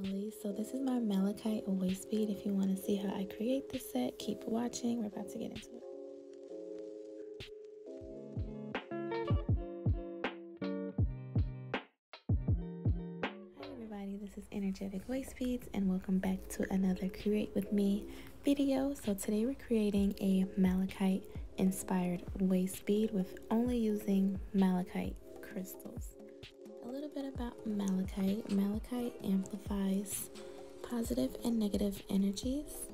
family. So this is my Malachite waist bead. If you want to see how I create this set, keep watching. We're about to get into it. Hi everybody, this is Energetic Waist Beads and welcome back to another Create With Me video. So today we're creating a malachite inspired waist bead with only using malachite crystals. A little bit about malachite. Malachite amplifies positive and negative energies.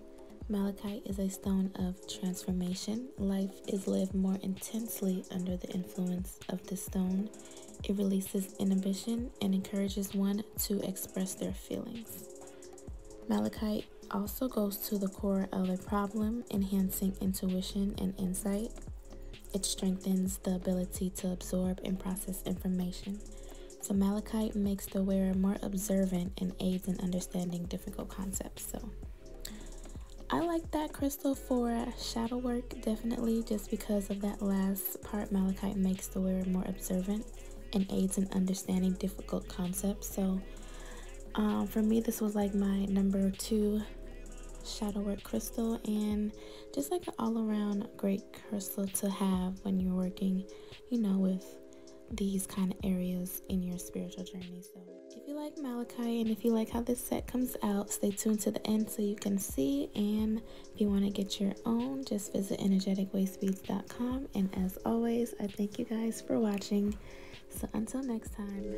Malachite is a stone of transformation. Life is lived more intensely under the influence of this stone. It releases inhibition and encourages one to express their feelings. Malachite also goes to the core of a problem, enhancing intuition and insight. It strengthens the ability to absorb and process information. So malachite makes the wearer more observant and aids in understanding difficult concepts. So I like that crystal for shadow work, definitely, just because of that last part. Malachite makes the wearer more observant and aids in understanding difficult concepts. So for me, this was like my number 2 shadow work crystal, and just like an all-around great crystal to have when you're working, you know, with these kind of areas in your spiritual journey. So if you like malachite and if you like how this set comes out, stay tuned to the end so you can see. And if you want to get your own, just visit energeticwaistbeads.com. And as always, I thank you guys for watching. So until next time.